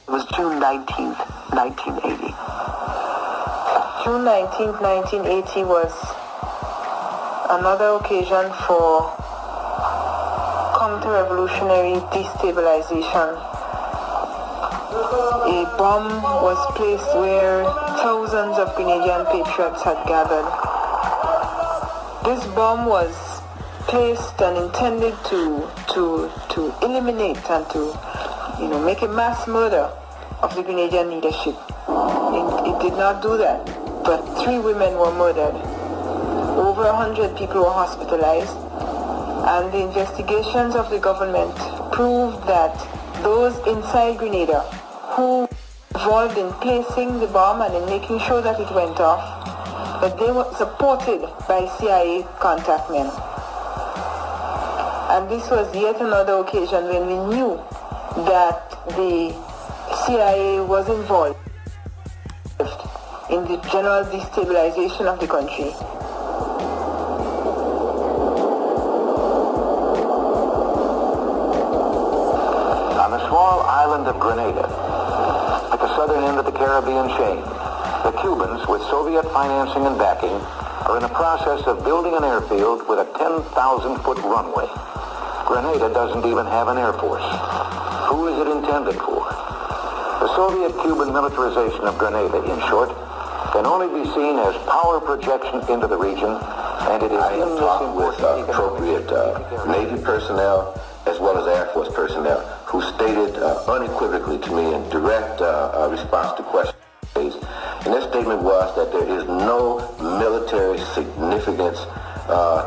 It was June 19th, 1980. June 19th, 1980 was another occasion for counter-revolutionary destabilization. A bomb was placed where thousands of Grenadian patriots had gathered. This bomb was placed and intended to eliminate and to make a mass murder of the Grenadian leadership. It did not do that, but 3 women were murdered. Over 100 people were hospitalized, and the investigations of the government proved that those inside Grenada who were involved in placing the bomb and in making sure that it went off, that they were supported by CIA contact men. And this was yet another occasion when we knew that the CIA was involved in the general destabilization of the country. On the small island of Grenada, at the southern end of the Caribbean chain, the Cubans, with Soviet financing and backing, are in the process of building an airfield with a 10,000-foot runway. Grenada doesn't even have an air force. Who is it intended for? The Soviet-Cuban militarization of Grenada, in short, can only be seen as power projection into the region, and it is I have talked with appropriate Navy personnel as well as Air Force personnel who stated unequivocally to me in direct response to questions. And their statement was that there is no military significance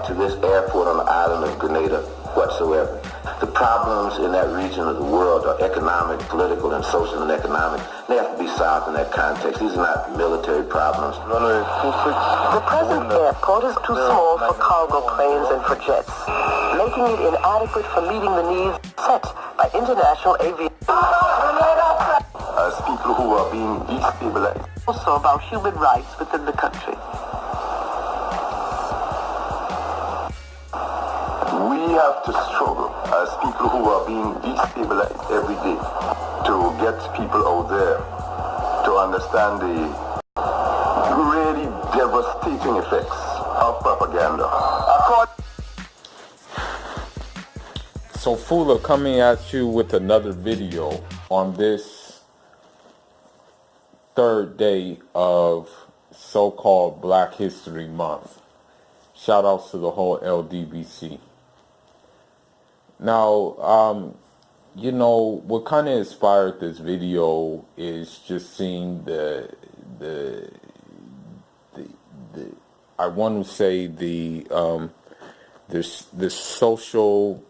to this airport on the island of Grenada whatsoever. The problems in that region of the world are economic, political, and social and economic. They have to be solved in that context. These are not military problems. The present airport is too small for cargo planes and for jets, making it inadequate for meeting the needs set by international aviation. As people who are being destabilized. Also about human rights within the country. We have to struggle as people who are being destabilized every day to get people out there to understand the really devastating effects of propaganda. So Fula coming at you with another video on this 3rd day of so-called Black History Month. Shout outs to the whole LDBC. Now, what kind of inspired this video is just seeing the I want to say the social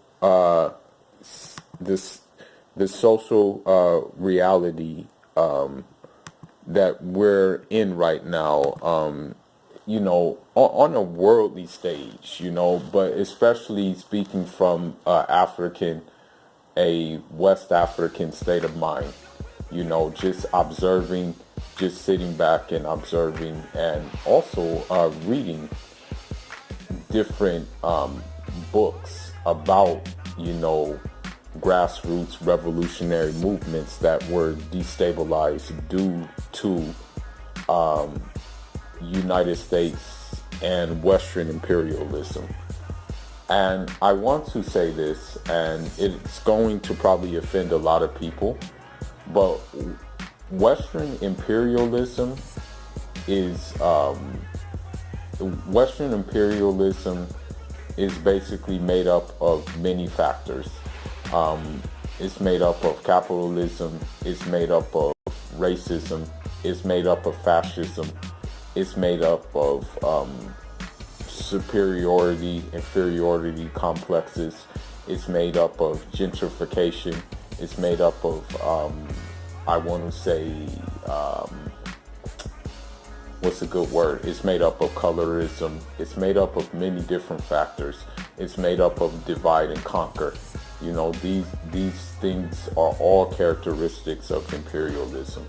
reality that we're in right now, on a worldly stage, but especially speaking from a West African state of mind, just observing, just sitting back and observing, and also reading different books about, grassroots revolutionary movements that were destabilized due to United States and Western imperialism. And I want to say this, and it's going to probably offend a lot of people, but Western imperialism is basically made up of many factors. It's made up of capitalism, it's made up of racism, it's made up of fascism, it's made up of superiority, inferiority complexes, it's made up of gentrification, it's made up of, I want to say, what's a good word? It's made up of colorism, it's made up of many different factors, it's made up of divide and conquer. These things are all characteristics of imperialism.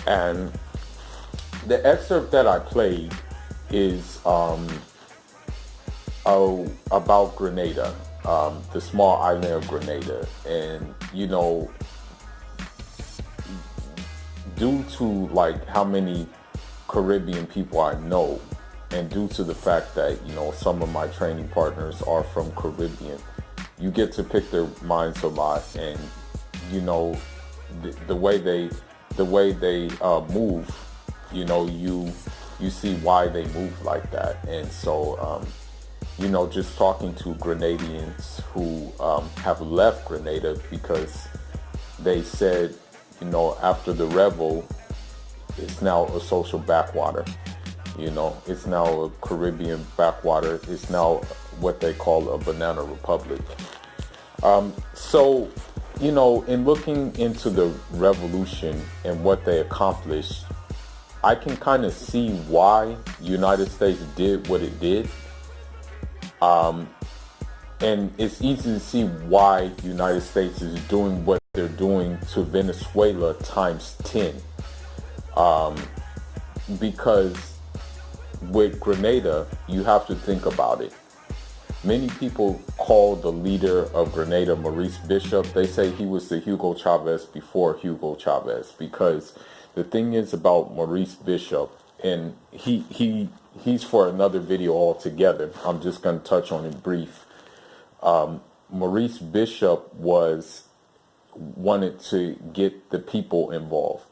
And the excerpt that I played is about Grenada, the small island of Grenada. And due to like how many Caribbean people I know, and due to the fact that, you know, some of my training partners are from Caribbean, you get to pick their minds a lot. And, you know, the way they move, you know, you see why they move like that. And so, you know, just talking to Grenadians who have left Grenada because they said, you know, after the rebel, it's now a social backwater. You know, it's now a Caribbean backwater. It's now what they call a banana republic. So, you know, in looking into the revolution and what they accomplished, I can kind of see why United States did what it did. And it's easy to see why United States is doing what they're doing to Venezuela times 10. Because with Grenada, you have to think about it. Many people call the leader of Grenada Maurice Bishop. They say he was the Hugo Chavez before Hugo Chavez, because the thing is about Maurice Bishop, and he's for another video altogether. I'm just going to touch on it brief. Maurice Bishop wanted to get the people involved.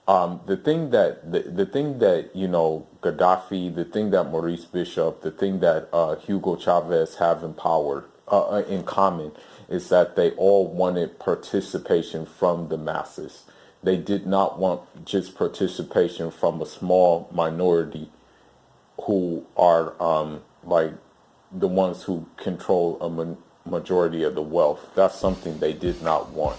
The thing that you know, Gaddafi, the thing that Maurice Bishop, the thing that Hugo Chavez have in common is that they all wanted participation from the masses. They did not want just participation from a small minority who are like the ones who control a majority of the wealth. That's something they did not want.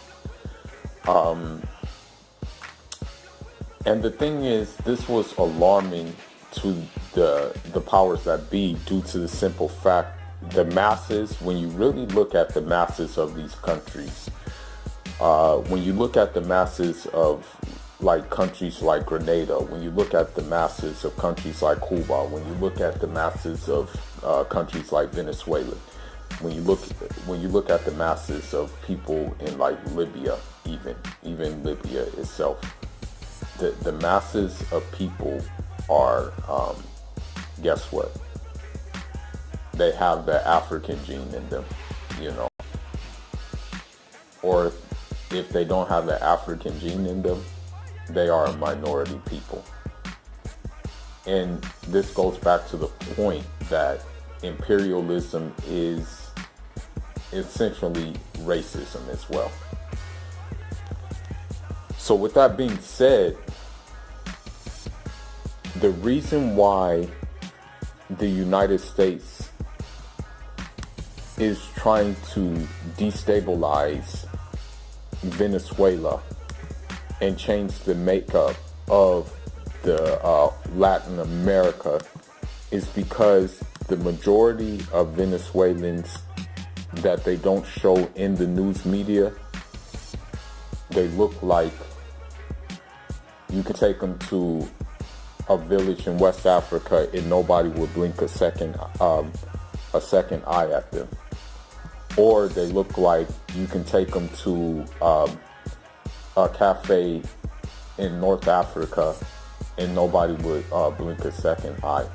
And the thing is, this was alarming to the powers that be, due to the simple fact, the masses, when you really look at the masses of these countries, when you look at the masses of like countries like Grenada, when you look at the masses of countries like Cuba, when you look at the masses of countries like Venezuela, when you look at the masses of people in like Libya, even Libya itself, the masses of people are, guess what? They have the African gene in them, you know. Or if they don't have the African gene in them, they are a minority people. And this goes back to the point that imperialism is essentially racism as well. So with that being said, the reason why the United States is trying to destabilize Venezuela and change the makeup of the Latin America is because the majority of Venezuelans that they don't show in the news media, they look like you could take them to a village in West Africa and nobody would blink a second eye at them. Or they look like you can take them to a cafe in North Africa and nobody would blink a second eye.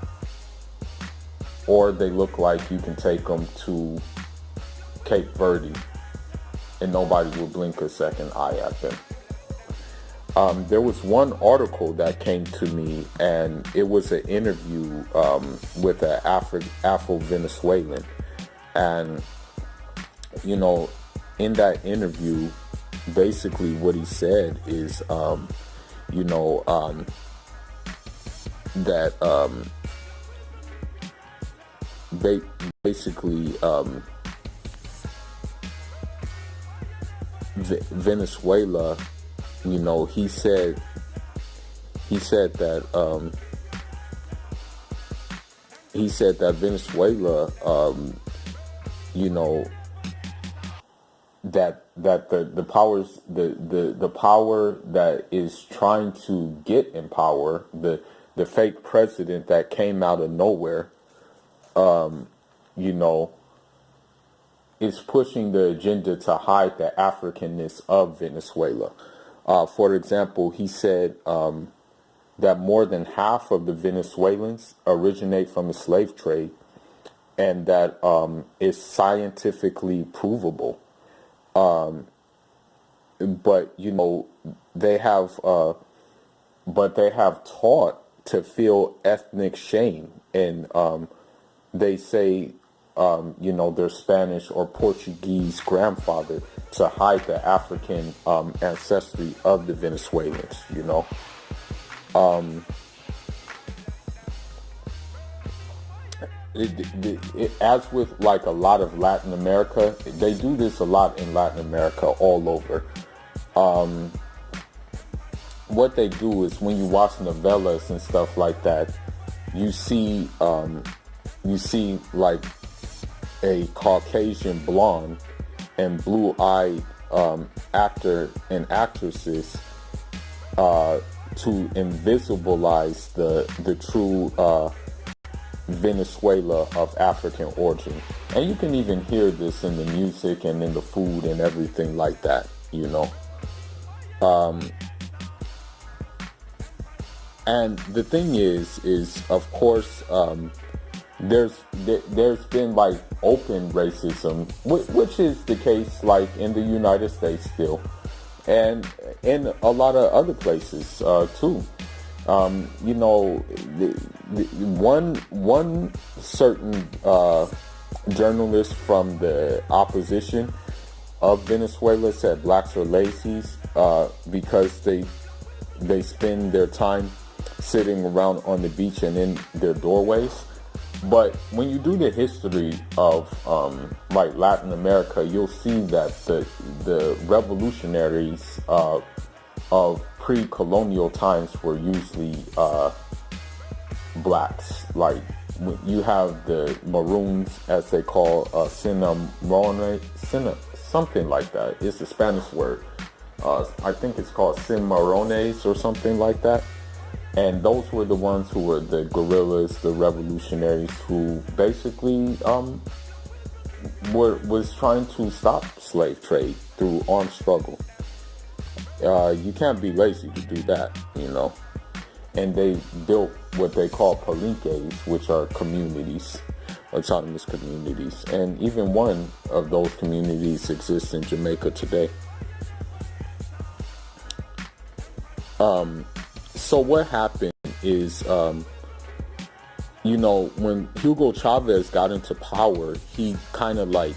Or they look like you can take them to Cape Verde and nobody will blink a second eye at them. There was one article that came to me, and it was an interview with an Afro-Venezuelan. And, you know, in that interview, basically what he said is, you know, that basically Venezuela, you know, he said that Venezuela, you know, that the powers, the power that is trying to get in power, the fake president that came out of nowhere, you know, is pushing the agenda to hide the Africanness of Venezuela. For example, he said that more than half of the Venezuelans originate from the slave trade, and that is scientifically provable. But they have taught to feel ethnic shame, and they say their Spanish or Portuguese grandfather to hide the African ancestry of the Venezuelans. As with like a lot of Latin America, they do this a lot in Latin America all over. What they do is when you watch novellas and stuff like that, you see like a Caucasian blonde and blue-eyed actor and actresses to invisibilize the true Venezuela of African origin. And you can even hear this in the music and in the food and everything like that, and the thing is of course, there's been like open racism, which is the case like in the United States still, and in a lot of other places too. One certain journalist from the opposition of Venezuela said blacks are lazy because they spend their time sitting around on the beach and in their doorways. But when you do the history of like Latin America, you'll see that the revolutionaries of pre-colonial times were usually blacks. Like you have the maroons, as they call something like that. It's a Spanish word. I think it's called cimarrones or something like that. And those were the ones who were the guerrillas, the revolutionaries, who basically was trying to stop slave trade through armed struggle. You can't be lazy to do that, And they built what they call palenques, which are communities, autonomous communities. And even one of those communities exists in Jamaica today. So what happened is, when Hugo Chavez got into power, he kind of like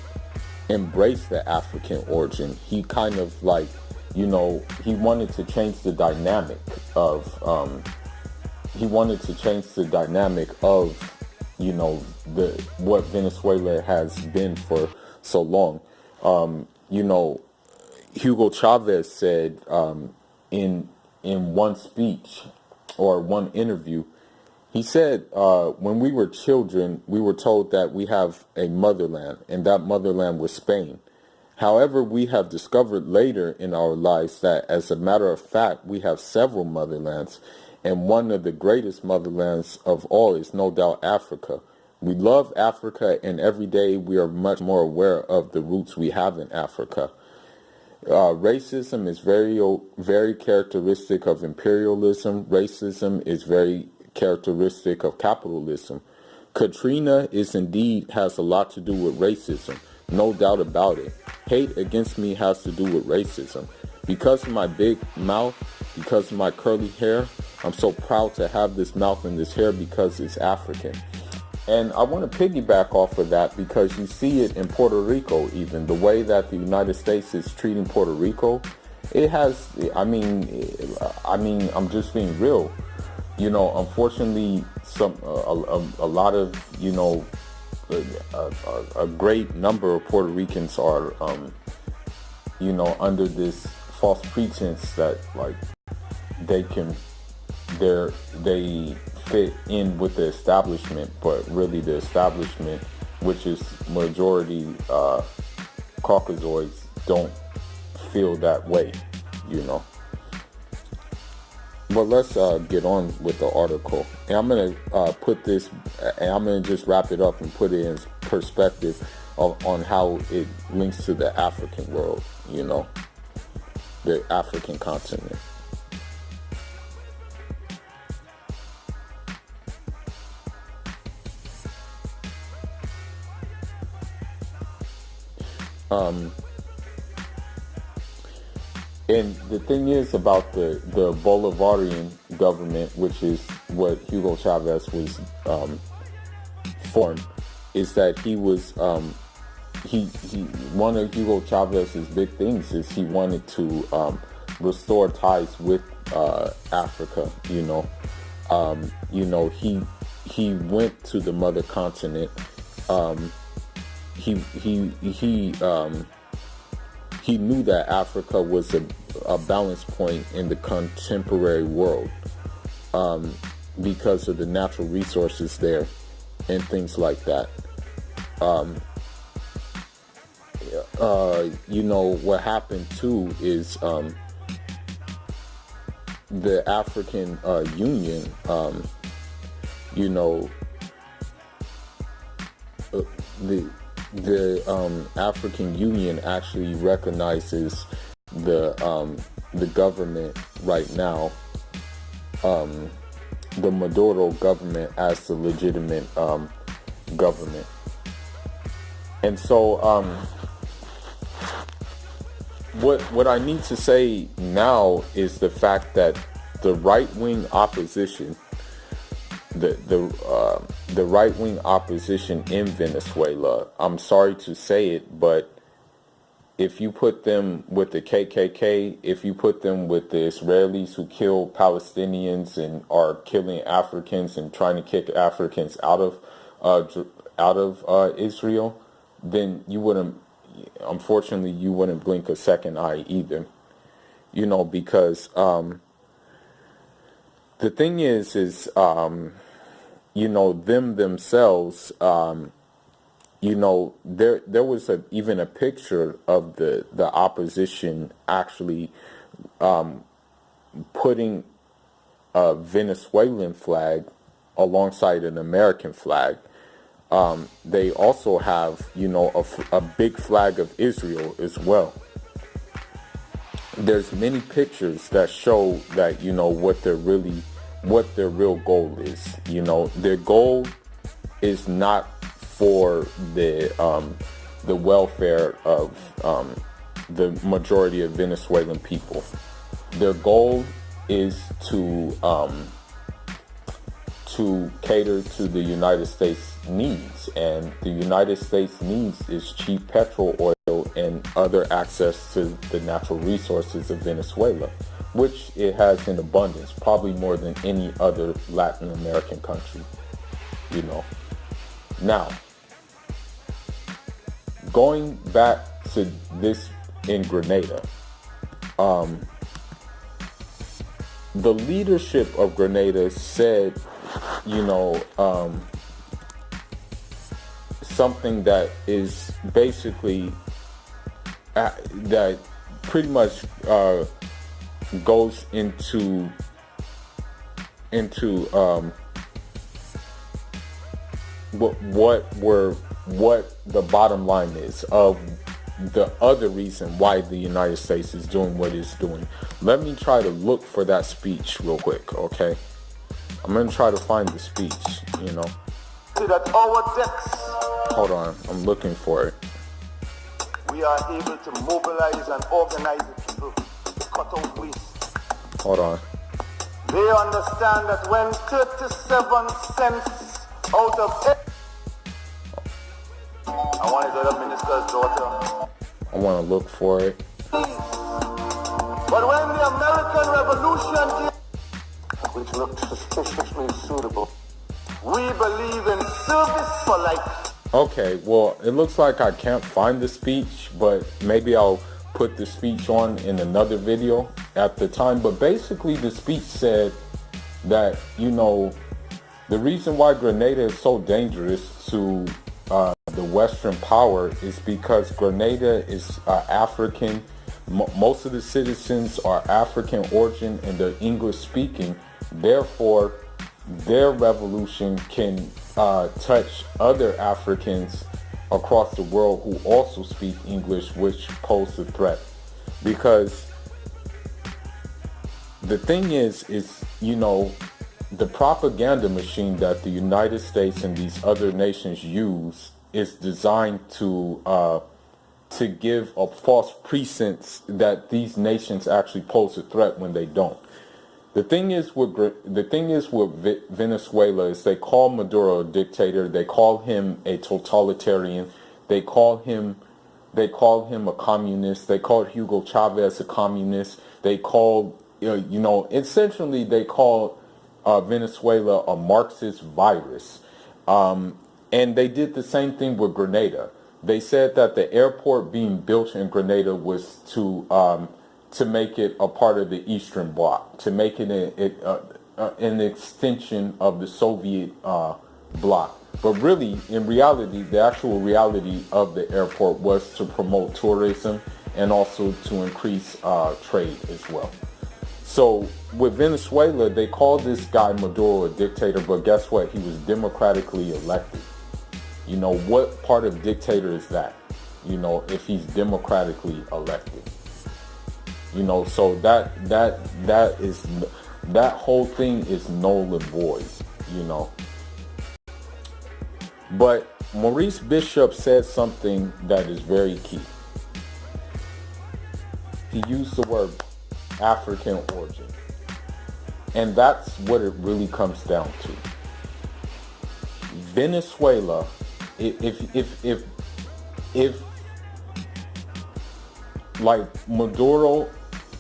embraced the African origin. He kind of like, he wanted to change the dynamic of, what Venezuela has been for so long. Hugo Chavez said, in one speech or one interview, he said, when we were children, we were told that we have a motherland, and that motherland was Spain. However, we have discovered later in our lives that, as a matter of fact, we have several motherlands, and one of the greatest motherlands of all is no doubt Africa. We love Africa, and every day we are much more aware of the roots we have in Africa. Racism is very characteristic of imperialism. Racism is very characteristic of capitalism. Katrina has a lot to do with racism, no doubt about it. Hate against me has to do with racism. Because of my big mouth, because of my curly hair, I'm so proud to have this mouth and this hair because it's African. And I want to piggyback off of that because you see it in Puerto Rico, even the way that the United States is treating Puerto Rico. It has, I'm just being real. Unfortunately, a lot of, a great number of Puerto Ricans are, under this false pretense that like they fit in with the establishment, but really the establishment, which is majority Caucasoids, don't feel that way, But let's get on with the article. And I'm going to put this, and I'm going to just wrap it up and put it in perspective on how it links to the African world, the African continent. And the thing is about the Bolivarian government, which is what Hugo Chavez was formed, is that he was he one of Hugo Chavez's big things is he wanted to restore ties with Africa. He went to the mother continent. He knew that Africa was a balance point in the contemporary world because of the natural resources there and things like that. What happened too is the African Union, the African Union actually recognizes the government right now, the Maduro government, as the legitimate government. And so what I need to say now is the fact that the right-wing opposition, the right-wing opposition in Venezuela, I'm sorry to say it, but if you put them with the KKK, if you put them with the Israelis who kill Palestinians and are killing Africans and trying to kick Africans out of Israel, then unfortunately you wouldn't blink a second eye either. Because the thing is them themselves, there was even a picture of the opposition actually putting a Venezuelan flag alongside an American flag. They also have, a big flag of Israel as well. There's many pictures that show that, what their real goal is. Their goal is not for the welfare of the majority of Venezuelan people. Their goal is to cater to the United States needs, and the United States needs is cheap petrol, oil, and other access to the natural resources of Venezuela, which it has in abundance, probably more than any other Latin American country. Now, going back to this in Grenada, the leadership of Grenada said, something that is basically that pretty much goes into what the bottom line is of the other reason why the United States is doing what it's doing. Let me try to look for that speech real quick, okay? I'm gonna try to find the speech, That our decks, Hold on, I'm looking for it. we are able to mobilize and organize the people to cut out waste. Hold on. They understand that when 37 cents out of it, and one is the other minister's daughter. I want to look for it. But when the American Revolution came, which looked suspiciously suitable, we believe in service for life. Okay, well, it looks like I can't find the speech, but maybe I'll put the speech on in another video at the time. But basically the speech said that, the reason why Grenada is so dangerous to the Western power is because Grenada is African. Most of the citizens are African origin and they're English speaking. Therefore, their revolution can touch other Africans across the world who also speak English, which pose a threat. Because the thing is, the propaganda machine that the United States and these other nations use is designed to give a false pretense that these nations actually pose a threat when they don't. The thing is with Venezuela is they call Maduro a dictator. They call him a totalitarian. They call him a communist. They called Hugo Chavez a communist. They called essentially they called Venezuela a Marxist virus. And they did the same thing with Grenada. They said that the airport being built in Grenada was to make it a part of the Eastern Bloc, to make it an extension of the Soviet bloc. But really, in reality, the actual reality of the airport was to promote tourism and also to increase trade as well. So with Venezuela, they called this guy Maduro a dictator, but guess what? He was democratically elected. What part of dictator is that? If he's democratically elected. So that whole thing is null and void, But Maurice Bishop said something that is very key. He used the word African origin. And that's what it really comes down to. Venezuela, if like Maduro,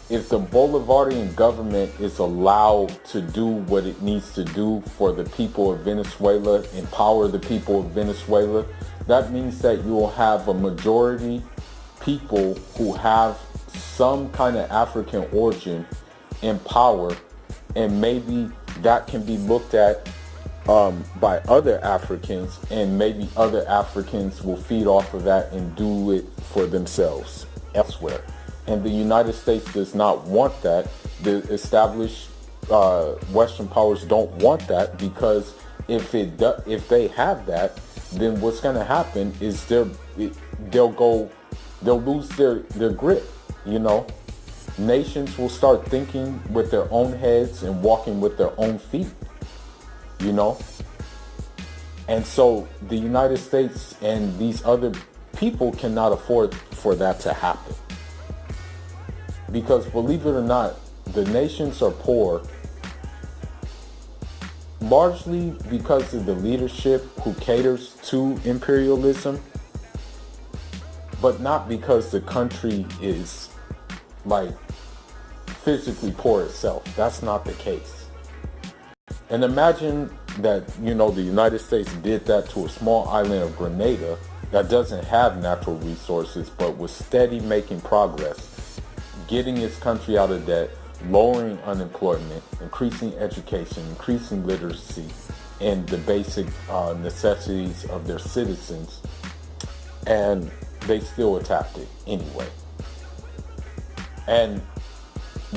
if the Bolivarian government is allowed to do what it needs to do for the people of Venezuela, empower the people of Venezuela, that means that you will have a majority people who have some kind of African origin in power, and maybe that can be looked at by other Africans, and maybe other Africans will feed off of that and do it for themselves elsewhere. And the United States does not want that. The established Western powers don't want that, because if they have that, then what's going to happen is they'll lose their grip. Nations will start thinking with their own heads and walking with their own feet. And so the United States and these other people cannot afford for that to happen. Because believe it or not, the nations are poor largely because of the leadership who caters to imperialism, but not because the country is like physically poor itself. That's not the case. And imagine that, the United States did that to a small island of Grenada that doesn't have natural resources, but was steady making progress, getting its country out of debt, lowering unemployment, increasing education, increasing literacy, and the basic necessities of their citizens, and they still attacked it anyway. And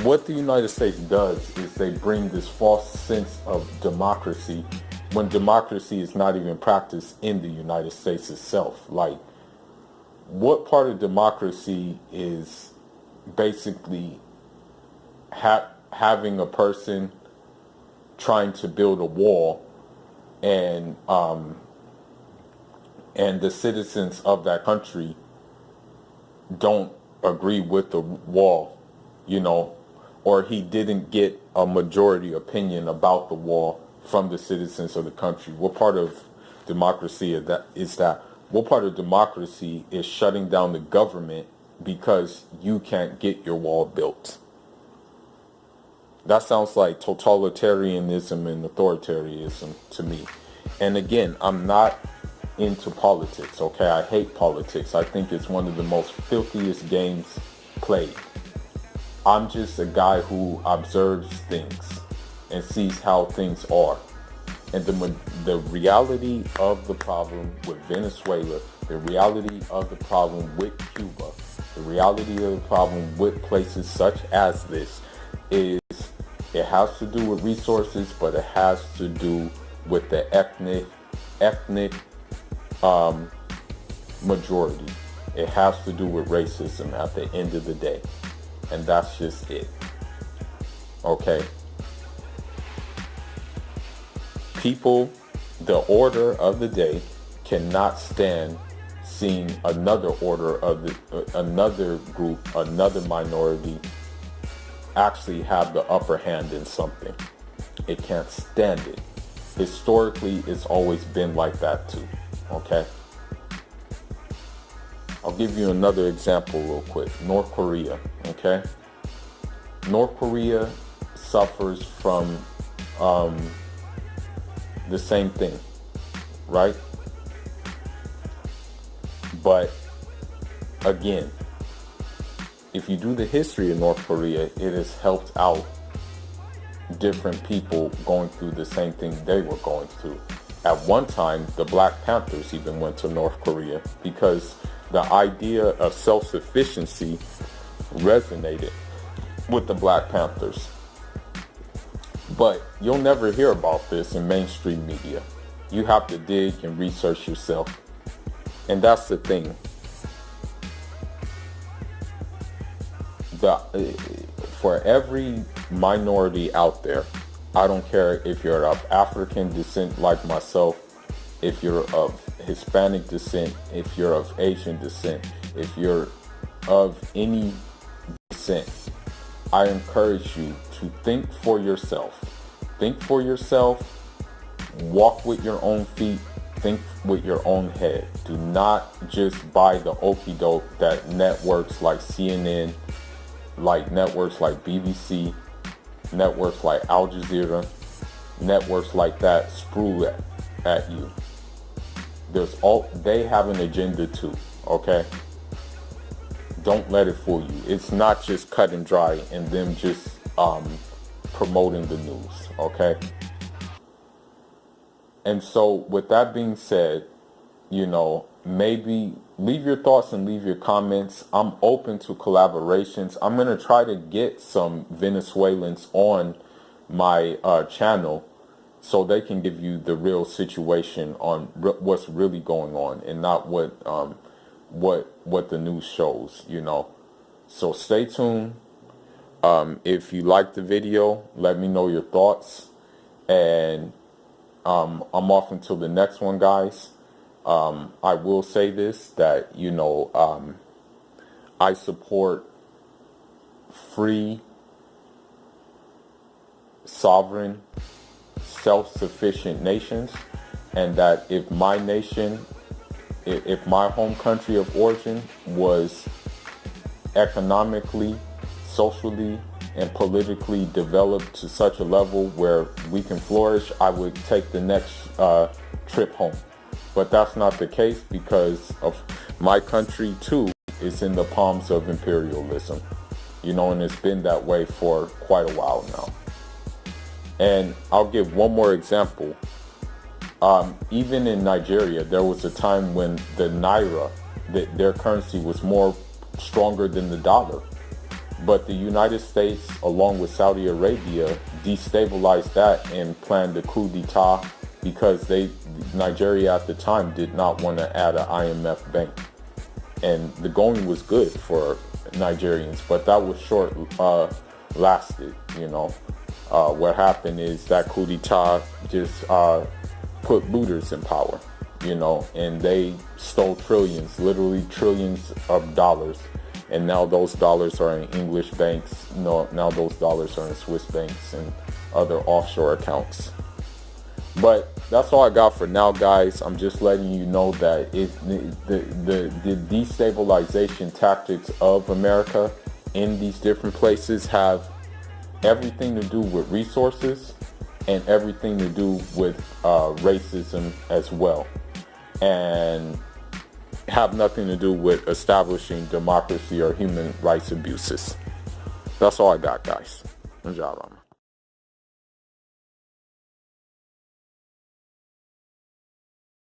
what the United States does is they bring this false sense of democracy when democracy is not even practiced in the United States itself. Like, what part of democracy is basically having a person trying to build a wall and the citizens of that country don't agree with the wall, or he didn't get a majority opinion about the wall from the citizens of the country? What part of democracy is that? What part of democracy is shutting down the government because you can't get your wall built? That sounds like totalitarianism and authoritarianism to me. And again, I'm not into politics, okay? I hate politics. I think it's one of the most filthiest games played. I'm just a guy who observes things and sees how things are. And the reality of the problem with Venezuela, the reality of the problem with Cuba, the reality of the problem with places such as this is it has to do with resources, but it has to do with the ethnic majority. It has to do with racism at the end of the day. And that's just it. Okay. People, the order of the day cannot stand seeing another order of another group, another minority actually have the upper hand in something. It can't stand it. Historically, it's always been like that too. Okay. I'll give you another example real quick. North Korea. Okay. North Korea suffers from the same thing, right? But again, if you do the history of North Korea, it has helped out different people going through the same thing they were going through. At one time, the Black Panthers even went to North Korea because the idea of self-sufficiency resonated with the Black Panthers. But you'll never hear about this in mainstream media. You have to dig and research yourself. And that's the thing. For every minority out there, I don't care if you're of African descent like myself, if you're of Hispanic descent, if you're of Asian descent, if you're of any descent, I encourage you to think for yourself. Think for yourself. Walk with your own feet. Think with your own head. Do not just buy the okie doke that networks like CNN, like networks like BBC, networks like Al Jazeera, networks like that sprue at you. They have an agenda too, okay? Don't let it fool you. It's not just cut and dry and them just promoting the news, okay? And so with that being said, maybe leave your thoughts and leave your comments. I'm open to collaborations. I'm going to try to get some Venezuelans on my channel so they can give you the real situation on what's really going on and not what the news shows, So stay tuned. If you like the video, let me know your thoughts. And I'm off until the next one, guys. I will say this, that, I support free, sovereign, self-sufficient nations, and that if my nation, if my home country of origin was economically, socially, and politically developed to such a level where we can flourish, I would take the next trip home. But that's not the case because of my country too is in the palms of imperialism, and it's been that way for quite a while now. And I'll give one more example. Even in Nigeria, there was a time when the naira, their currency was more stronger than the dollar. But the United States, along with Saudi Arabia, destabilized that and planned a coup d'etat because Nigeria at the time did not want to add an IMF bank. And the going was good for Nigerians, but that was short lasted, What happened is that coup d'etat just put looters in power, and they stole trillions, literally trillions of dollars. And now those dollars are in English banks. Now those dollars are in Swiss banks and other offshore accounts. But that's all I got for now, guys. I'm just letting you know that the destabilization tactics of America in these different places have everything to do with resources and everything to do with racism as well. And have nothing to do with establishing democracy or human rights abuses. That's all I got, guys. Good job, Rama.